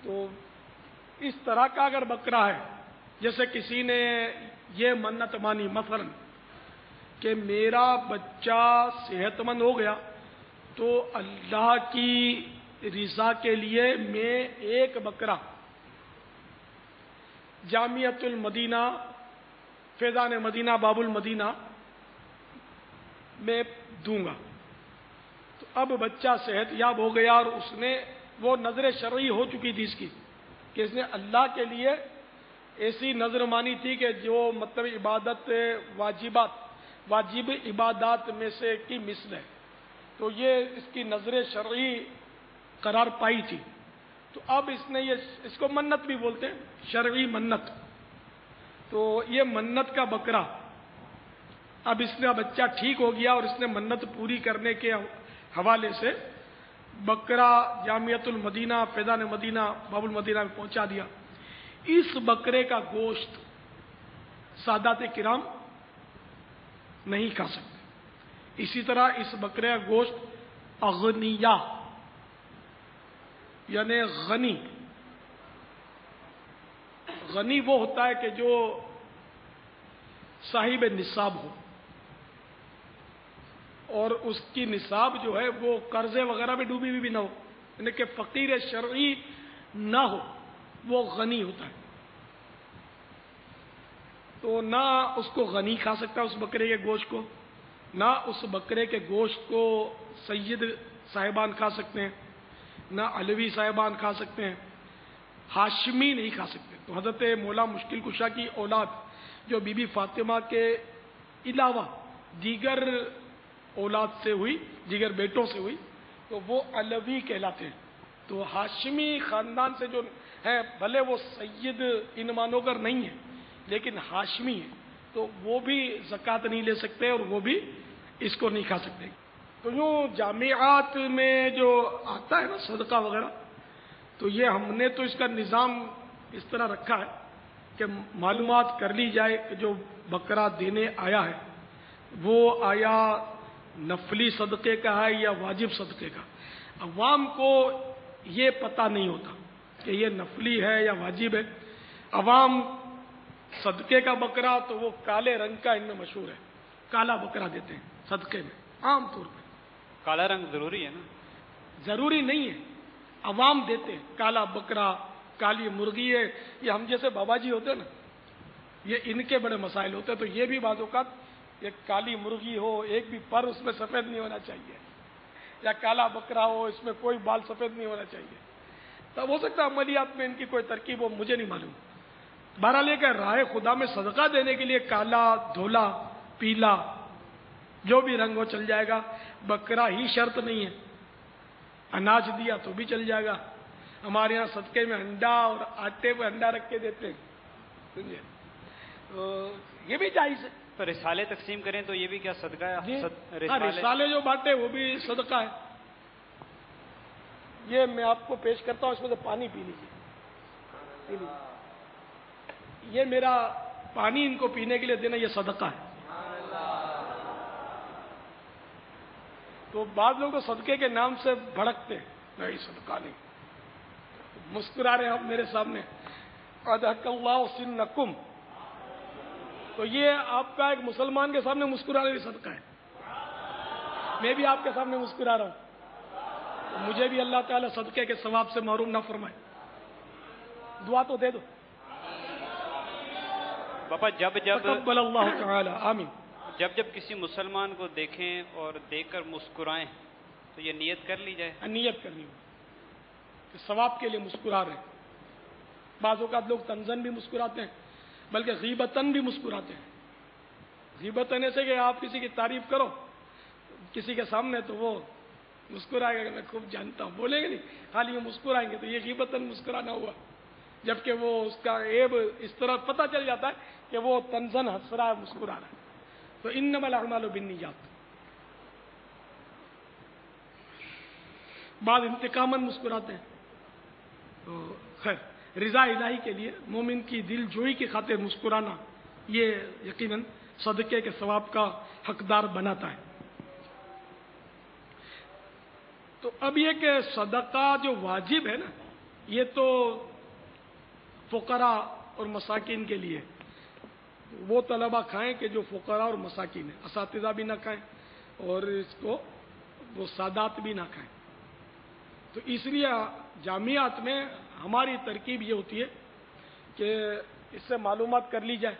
تو اس طرح کا اگر بکرا ہے، جیسے کسی نے یہ منت مانی مثلا کہ میرا بچہ صحت مند ہو گیا تو اللہ کی رضا کے لیے میں ایک بکرا جامعۃ المدینہ فیضان مدینہ باب المدینہ میں دوں گا. تو اب بچہ صحت یاب ہو گیا اور اس نے وہ نظر شرعی ہو چکی تھی اس کی کہ اس نے اللہ کے لیے ایسی نظر مانی تھی کہ جو مطلب عبادت واجب عبادات میں سے کی مثل ہے، تو یہ اس کی نظر شرعی قرار پائی تھی. تو اب اس نے اس کو منت بھی بولتے ہیں، شرعی منت. تو یہ منت کا بکرا، اب اس کا بچہ ٹھیک ہو گیا اور اس نے منت پوری کرنے کے حوالے سے بکرا جامعۃ المدینہ فیضان مدینہ باب المدینہ میں پہنچا دیا. اس بکرے کا گوشت سادات کرام نہیں کھا سکتے. اسی طرح اس بکرے کا گوشت اغنیا یعنی غنی وہ ہوتا ہے کہ جو صاحب نصاب ہو اور اس کی نصاب جو ہے وہ قرضے وغیرہ میں ڈوبی ہوئی بھی نہ ہو، یعنی کہ فقیر شرعی نہ ہو، وہ غنی ہوتا ہے. تو نہ اس کو غنی کھا سکتا اس بکرے کے گوشت کو، نہ اس بکرے کے گوشت کو سید صاحبان کھا سکتے ہیں، نہ علوی صاحبان کھا سکتے ہیں، ہاشمی نہیں کھا سکتے. تو حضرت مولا مشکل کشا کی اولاد جو بی بی فاطمہ کے علاوہ دیگر اولاد سے ہوئی، دیگر بیٹوں سے ہوئی، تو وہ علوی کہلاتے ہیں. تو ہاشمی خاندان سے جو ہے، بھلے وہ سید ان مانو کر نہیں ہے لیکن ہاشمی ہے، تو وہ بھی زکوٰۃ نہیں لے سکتے اور وہ بھی اس کو نہیں کھا سکتے. تو یوں جامعات میں جو آتا ہے نا صدقہ وغیرہ، تو یہ ہم نے تو اس کا نظام اس طرح رکھا ہے کہ معلومات کر لی جائے کہ جو بکرا دینے آیا ہے وہ آیا نفلی صدقے کا ہے یا واجب صدقے کا. عوام کو یہ پتہ نہیں ہوتا کہ یہ نفلی ہے یا واجب ہے. عوام صدقے کا بکرا تو وہ کالے رنگ کا ان میں مشہور ہے، کالا بکرا دیتے ہیں صدقے میں عام طور پہ. کالا رنگ ضروری ہے نا؟ ضروری نہیں ہے، عوام دیتے ہیں. کالا بکرا، کالی مرغی ہے، یہ ہم جیسے بابا جی ہوتے ہیں نا، یہ ان کے بڑے مسائل ہوتے ہیں. تو یہ بھی بعض اوقات ایک کالی مرغی ہو، ایک بھی پر اس میں سفید نہیں ہونا چاہیے، یا کالا بکرا ہو اس میں کوئی بال سفید نہیں ہونا چاہیے. تب ہو سکتا ہے عملیات میں ان کی کوئی ترکیب ہو، مجھے نہیں معلوم. بہرحال یہ کہ راہ خدا میں صدقہ دینے کے لیے کالا، دھولا، پیلا جو بھی رنگ ہو چل جائے گا. بکرا ہی شرط نہیں ہے، اناج دیا تو بھی چل جائے گا. ہمارے یہاں صدقے میں انڈا اور آٹے پہ انڈا رکھ کے دیتے ہیں، سمجھے؟ تو یہ بھی جائز ہے. تو رسالے تقسیم کریں تو یہ بھی کیا صدقہ ہے؟ رسالے جو بانٹے وہ بھی صدقہ ہے. یہ میں آپ کو پیش کرتا ہوں، اس میں سے پانی پی لیجیے. یہ میرا پانی ان کو پینے کے لیے دینا یہ صدقہ ہے. تو بعض لوگ تو صدقے کے نام سے بھڑکتے ہیں، نہیں صدقہ نہیں. مسکرا رہے ہیں آپ میرے سامنے، اضحک اللہ سنکم. تو یہ آپ کا ایک مسلمان کے سامنے مسکرانے بھی صدقہ ہے. میں بھی آپ کے سامنے مسکرا رہا ہوں، تو مجھے بھی اللہ تعالیٰ صدقے کے ثواب سے محروم نہ فرمائے. دعا تو دے دو. باپا تقبل اللہ تعالی، آمین. جب کسی مسلمان کو دیکھیں اور دیکھ کر مسکرائیں تو یہ نیت کر لی جائے. نیت کرنی ہو کہ ثواب کے لیے مسکرا رہے ہیں. بعض اوقات لوگ تنزن بھی مسکراتے ہیں، بلکہ غیبتاً بھی مسکراتے ہیں. غیبتاً ایسے کہ آپ کسی کی تعریف کرو کسی کے سامنے تو وہ مسکرائے گا کہ میں خوب جانتا ہوں، بولیں گے نہیں، خالی یہ مسکرائیں گے. تو یہ غیبتاً مسکرانا ہوا، جبکہ وہ اس کا عیب اس طرح پتہ چل جاتا ہے کہ وہ تنزن ہنس رہا ہے، مسکرا رہا ہے. تو انما الاعمال بالنیات. بعض انتقاماً مسکراتے ہیں. تو خیر، رضا الہی کے لیے مومن کی دل جوئی کی خاطر مسکرانا یہ یقیناً صدقے کے ثواب کا حقدار بناتا ہے. تو اب یہ کہ صدقہ جو واجب ہے نا، یہ تو فقراء اور مساکین کے لیے، وہ طلبہ کھائیں کہ جو فقراء اور مساکین ہیں، اساتذہ بھی نہ کھائیں اور اس کو وہ سادات بھی نہ کھائیں۔ تو اس لیے جامعات میں ہماری ترکیب یہ ہوتی ہے کہ اس سے معلومات کر لی جائے۔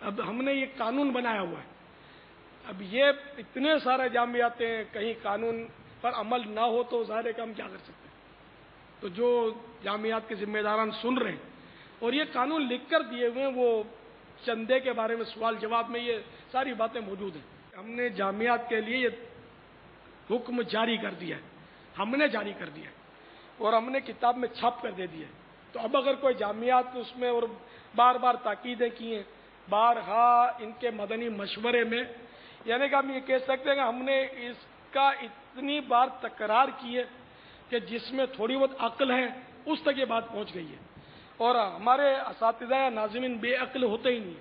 اب ہم نے یہ قانون بنایا ہوا ہے، اب یہ اتنے سارے جامعات ہیں، کہیں قانون پر عمل نہ ہو تو ظاہر ہے کہ ہم کیا کر سکتے ہیں۔ تو جو جامعات کے ذمہ داران سن رہے ہیں اور یہ قانون لکھ کر دیے ہوئے ہیں، وہ چندے کے بارے میں سوال جواب میں یہ ساری باتیں موجود ہیں۔ ہم نے جامعات کے لیے یہ حکم جاری کر دیا ہے، ہم نے جاری کر دیا ہے اور ہم نے کتاب میں چھاپ کر دے دیا ہے۔ تو اب اگر کوئی جامعات اس میں اور بار بار تاکیدیں کی ہیں، بارہا ان کے مدنی مشورے میں، یعنی کہ ہم یہ کہہ سکتے ہیں کہ ہم نے اس کا اتنی بار تکرار کی ہے کہ جس میں تھوڑی بہت عقل ہے اس تک یہ بات پہنچ گئی ہے۔ اور ہمارے اساتذہ یا ناظمین بے عقل ہوتے ہی نہیں،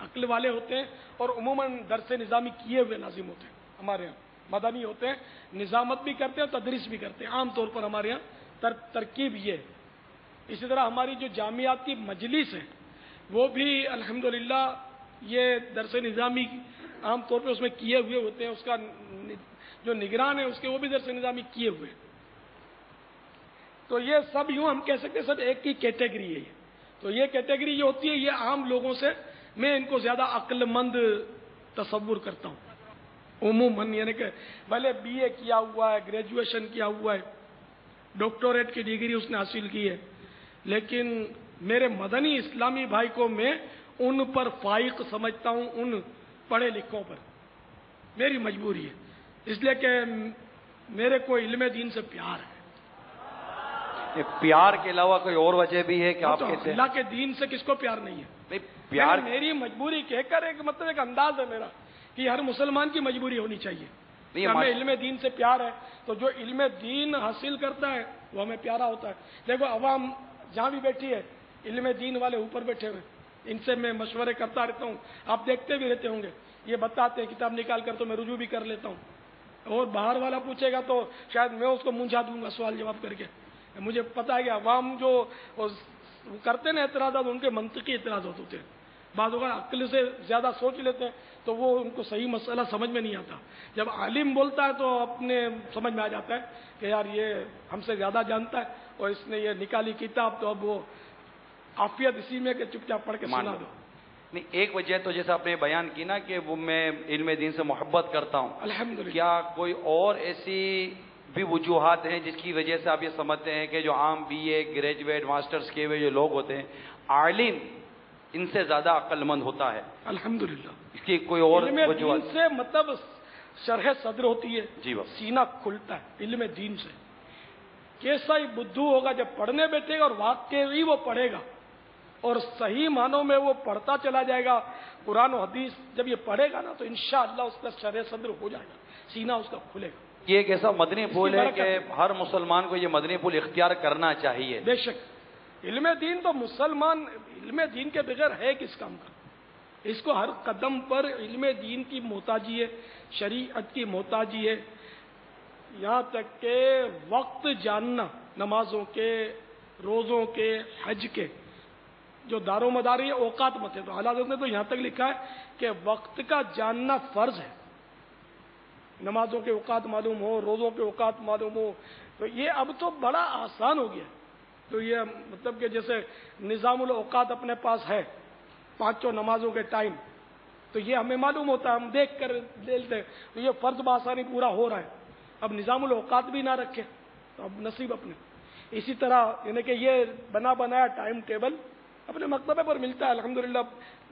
عقل والے ہوتے ہیں اور عموماً درس نظامی کیے ہوئے ناظم ہوتے ہیں۔ ہمارے یہاں مدنی ہوتے ہیں، نظامت بھی کرتے ہیں، تدریس بھی کرتے ہیں۔ عام طور پر ہمارے یہاں ترکیب یہ ہے۔ اسی طرح ہماری جو جامعات کی مجلس ہے وہ بھی الحمدللہ یہ درس نظامی عام طور پہ اس میں کیے ہوئے ہوتے ہیں، اس کا جو نگران ہے اس کے وہ بھی درس نظامی کیے ہوئے ہیں۔ تو یہ سب یوں ہم کہہ سکتے ہیں سب ایک ہی کیٹیگری ہے۔ تو یہ کیٹیگری یہ ہوتی ہے، یہ عام لوگوں سے میں ان کو زیادہ عقل مند تصور کرتا ہوں عموماً، یعنی کہ بھلے بی اے کیا ہوا ہے، گریجویشن کیا ہوا ہے، ڈاکٹریٹ کی ڈگری اس نے حاصل کی ہے، لیکن میرے مدنی اسلامی بھائی کو میں ان پر فائق سمجھتا ہوں، ان پڑھے لکھوں پر۔ میری مجبوری ہے، اس لیے کہ میرے کو علم دین سے پیار ہے۔ پیار کے علاوہ کوئی اور وجہ بھی ہے کہ آپ کہتے ہیں اللہ کے دین سے کس کو پیار نہیں ہے؟ نہیں، پیار میری مجبوری کہہ کر ایک مطلب ایک انداز ہے میرا کہ ہر مسلمان کی مجبوری ہونی چاہیے کہ ہمیں علم دین سے پیار ہے، تو جو علم دین حاصل کرتا ہے وہ ہمیں پیارا ہوتا ہے۔ دیکھو عوام جہاں بھی بیٹھی ہے، علم دین والے اوپر بیٹھے ہوئے، ان سے میں مشورے کرتا رہتا ہوں، آپ دیکھتے بھی رہتے ہوں گے، یہ بتاتے ہیں کتاب نکال کر تو میں رجوع بھی کر لیتا ہوں، اور باہر والا پوچھے گا تو شاید میں اس کو منجھا دوں گا سوال جواب کر کے۔ مجھے پتا ہے کہ عوام جو کرتے نا اعتراضات، ان کے منطقی اعتراضات ہوتے ہیں، بعض اوقات عقل سے زیادہ سوچ لیتے ہیں تو وہ ان کو صحیح مسئلہ سمجھ میں نہیں آتا۔ جب عالم بولتا ہے تو اپنے سمجھ میں آ جاتا ہے کہ یار یہ ہم سے زیادہ جانتا ہے اور اس نے یہ نکالی کتاب، تو اب وہ عافیت اسی میں کہ چپ چاپ پڑھ کے سنا دو۔ نہیں، ایک وجہ تو جیسا آپ نے بیان کی نا کہ وہ میں علم دین سے محبت کرتا ہوں، الحمدللہ۔ کیا کوئی اور ایسی بھی وجوہات ہیں جس کی وجہ سے آپ یہ سمجھتے ہیں کہ جو عام بی اے گریجویٹ ماسٹرز کیے ہوئے جو لوگ ہوتے ہیں، عالم ان سے زیادہ عقل مند ہوتا ہے؟ الحمدللہ۔ اس کی کوئی اور علم وجوہات؟ دین سے مطلب شرح صدر ہوتی ہے، جی بابا، سینہ کھلتا ہے علم دین سے۔ کیسا ہی بدھو ہوگا جب پڑھنے بیٹھے گا اور واقعی وہ پڑھے گا اور صحیح معنوں میں وہ پڑھتا چلا جائے گا قرآن و حدیث، جب یہ پڑھے گا نا تو انشاءاللہ اس کا شرح صدر ہو جائے گا، سینہ اس کا کھلے گا۔ یہ ایک ایسا مدنی پھول ہے کہ برکت ہر مسلمان کو یہ مدنی پھول اختیار کرنا چاہیے۔ بے شک علم دین تو مسلمان علم دین کے بغیر ہے کس کام کا؟ اس کو ہر قدم پر علم دین کی محتاجی ہے، شریعت کی محتاجی ہے، یہاں تک کہ وقت جاننا، نمازوں کے، روزوں کے، حج کے جو دار و مدار ہے اوقات مت ہے، تو اعلیٰ حضرت نے تو یہاں تک لکھا ہے کہ وقت کا جاننا فرض ہے، نمازوں کے اوقات معلوم ہو، روزوں کے اوقات معلوم ہو، تو یہ اب تو بڑا آسان ہو گیا۔ تو یہ مطلب کہ جیسے نظام الاوقات اپنے پاس ہے، پانچوں نمازوں کے ٹائم، تو یہ ہمیں معلوم ہوتا ہے، ہم دیکھ کر دیتے ہیں، تو یہ فرض بآسانی پورا ہو رہا ہے۔ اب نظام الاوقات بھی نہ رکھے تو اب نصیب اپنے۔ اسی طرح یعنی کہ یہ بنا بنایا ٹائم ٹیبل اپنے مکتبے پر ملتا ہے، الحمدللہ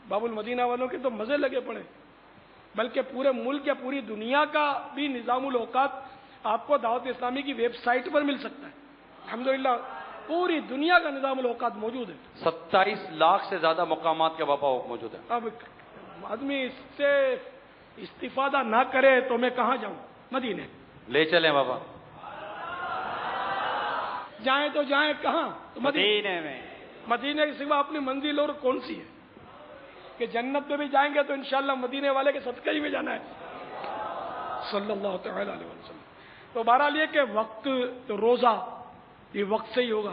باب المدینہ والوں کے تو مزے لگے پڑے، بلکہ پورے ملک یا پوری دنیا کا بھی نظام الاوقات آپ کو دعوت اسلامی کی ویب سائٹ پر مل سکتا ہے۔ الحمدللہ پوری دنیا کا نظام الاوقات موجود ہے، 27 لاکھ سے زیادہ مقامات کے وفا موجود ہے۔ اب آدمی اس سے استفادہ نہ کرے تو میں کہاں جاؤں؟ مدینے لے چلیں بابا، جائیں تو جائیں کہاں؟ تو مدینے میں۔ مدینے کے سوا اپنی منزل اور کون سی ہے کہ جنت میں بھی جائیں گے تو انشاءاللہ مدینے والے کے صدقے ہی میں جانا ہے صلی اللہ تعالی علیہ وسلم۔ تو بہرحال یہ کہ وقت تو روزہ یہ وقت سے ہی ہوگا،